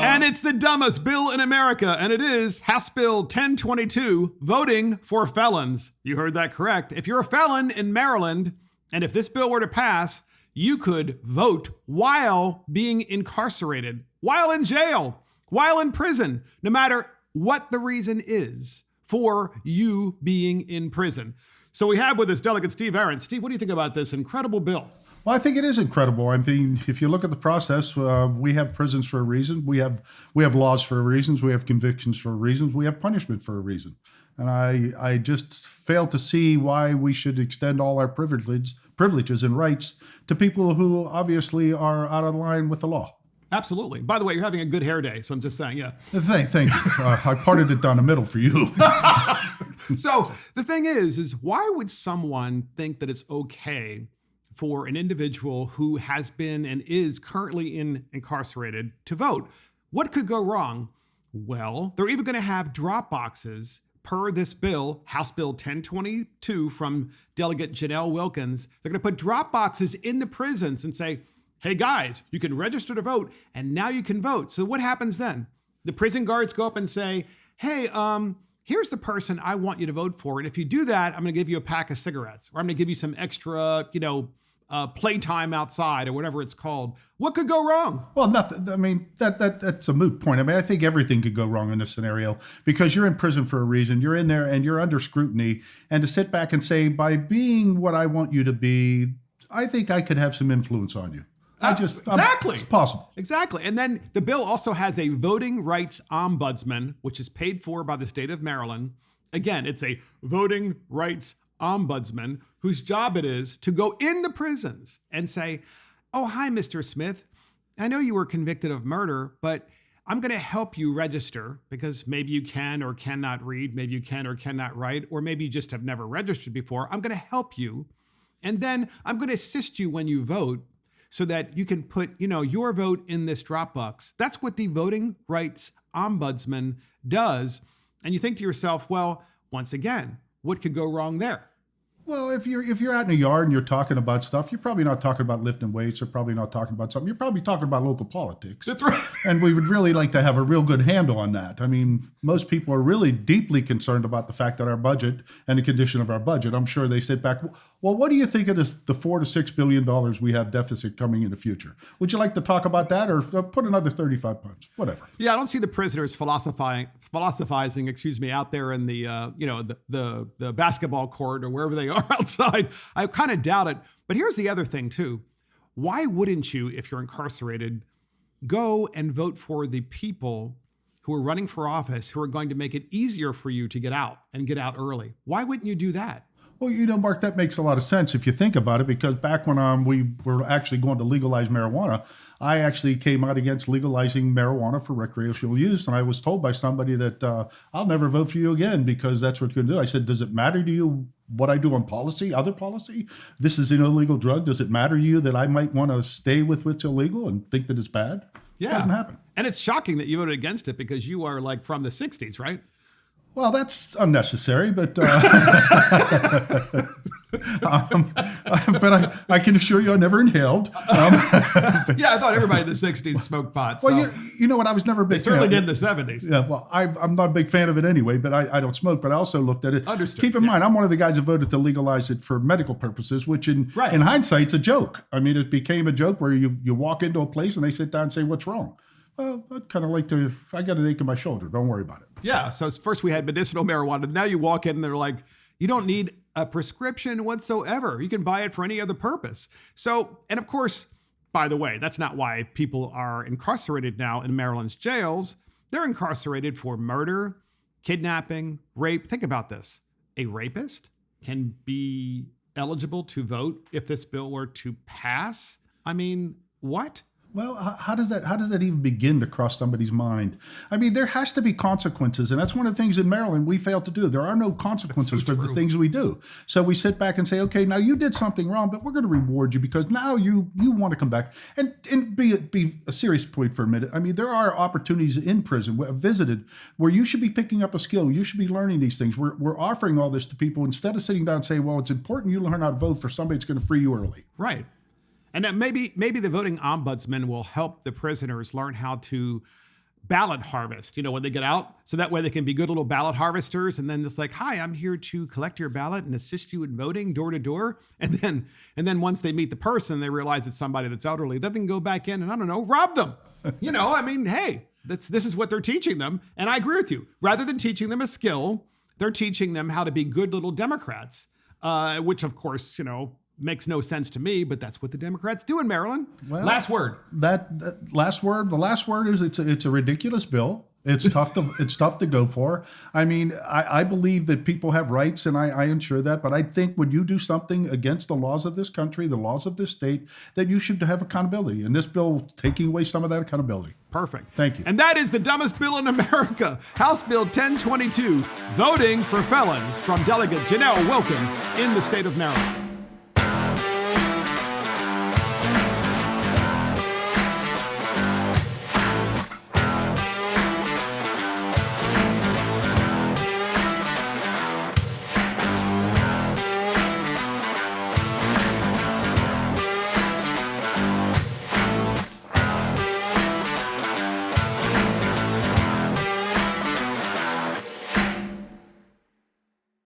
And it's the dumbest bill in America, and it is House Bill 1022, voting for felons. You heard that correct. If you're a felon in Maryland, and if this bill were to pass, you could vote while being incarcerated, while in jail, while in prison, no matter what the reason is for you being in prison. So we have with us Delegate Steve Aaron. Steve, what do you think about this incredible bill? Well, I think it is incredible. I mean, if you look at the process, we have prisons for a reason. We have laws for reasons. We have convictions for reasons. We have punishment for a reason. And I just fail to see why we should extend all our privileges and rights to people who obviously are out of line with the law. Absolutely. By the way, you're having a good hair day, so I'm just saying, yeah. Thank you. I parted it down the middle for you. So the thing is why would someone think that it's okay for an individual who has been and is currently incarcerated to vote? What could go wrong? Well, they're even going to have drop boxes per this bill, House Bill 1022 from Delegate Janelle Wilkins. They're going to put drop boxes in the prisons and say, hey guys, you can register to vote and now you can vote. So what happens then? The prison guards go up and say, hey, here's the person I want you to vote for. And if you do that, I'm going to give you a pack of cigarettes, or I'm going to give you some extra, playtime outside, or whatever it's called. What could go wrong? Well, nothing. I mean, that's a moot point. I mean, I think everything could go wrong in this scenario because you're in prison for a reason. You're in there and you're under scrutiny. And to sit back and say, by being what I want you to be, I think I could have some influence on you. Exactly. It's possible. Exactly. And then the bill also has a voting rights ombudsman, which is paid for by the state of Maryland. Again, it's a voting rights ombudsman whose job it is to go in the prisons and say, oh, hi, Mr. Smith. I know you were convicted of murder, but I'm going to help you register because maybe you can or cannot read, maybe you can or cannot write, or maybe you just have never registered before. I'm going to help you. And then I'm going to assist you when you vote so that you can put, your vote in this drop box. That's what the voting rights ombudsman does. And you think to yourself, well, once again, what could go wrong there? Well, if you're out in a yard and you're talking about stuff, you're probably not talking about lifting weights or probably not talking about something. You're probably talking about local politics. That's right. And we would really like to have a real good handle on that. I mean, most people are really deeply concerned about the fact that our budget and the condition of our budget. I'm sure they sit back, well, what do you think of the $4 to $6 billion we have deficit coming in the future? Would you like to talk about that or put another 35 pounds? Whatever. Yeah, I don't see the prisoners philosophizing, out there in the basketball court or wherever they are outside. I kind of doubt it. But here's the other thing too. Why wouldn't you, if you're incarcerated, go and vote for the people who are running for office, who are going to make it easier for you to get out and get out early? Why wouldn't you do that? Well, Mark, that makes a lot of sense if you think about it, because back when we were actually going to legalize marijuana, I actually came out against legalizing marijuana for recreational use. And I was told by somebody that I'll never vote for you again because that's what you're going to do. I said, does it matter to you what I do on policy, other policy? This is an illegal drug. Does it matter to you that I might want to stay with what's illegal and think that it's bad? Yeah. It doesn't happen. And it's shocking that you voted against it because you are like from the 60s, right? Well, that's unnecessary, but but I can assure you I never inhaled. Yeah, I thought everybody in the 60s smoked pot. So. Well, you know what? I was never a big fan. They certainly did in the 70s. Yeah, well, I'm not a big fan of it anyway, but I don't smoke. But I also looked at it. Understood. Keep in mind, I'm one of the guys who voted to legalize it for medical purposes, which in hindsight's a joke. I mean, it became a joke where you walk into a place and they sit down and say, what's wrong? Well, I'd kind of like to, I got an ache in my shoulder. Don't worry about it. Yeah. So first we had medicinal marijuana. Now you walk in and they're like, you don't need a prescription whatsoever. You can buy it for any other purpose. So, and of course, by the way, that's not why people are incarcerated now in Maryland's jails. They're incarcerated for murder, kidnapping, rape. Think about this. A rapist can be eligible to vote if this bill were to pass. I mean, what? Well, how does that even begin to cross somebody's mind? I mean, there has to be consequences, and that's one of the things in Maryland we fail to do. There are no consequences for the things we do. So we sit back and say, okay, now you did something wrong, but we're going to reward you because now you want to come back. And be a serious point for a minute. I mean, there are opportunities in prison I've visited where you should be picking up a skill. You should be learning these things. We're offering all this to people instead of sitting down and saying, well, it's important you learn how to vote for somebody that's going to free you early. Right. And then maybe the voting ombudsman will help the prisoners learn how to ballot harvest, when they get out. So that way they can be good little ballot harvesters. And then it's like, hi, I'm here to collect your ballot and assist you in voting door to door. And then once they meet the person, they realize it's somebody that's elderly. Then they can go back in and, I don't know, rob them. I mean, hey, this is what they're teaching them. And I agree with you. Rather than teaching them a skill, they're teaching them how to be good little Democrats, which, of course, makes no sense to me, but that's what the Democrats do in Maryland. Well, last word. The last word is it's a ridiculous bill. It's tough to go for. I mean, I believe that people have rights, and I ensure that. But I think when you do something against the laws of this country, the laws of this state, that you should have accountability. And this bill taking away some of that accountability. Perfect. Thank you. And that is the dumbest bill in America, House Bill 1022, voting for felons, from Delegate Janelle Wilkins in the state of Maryland.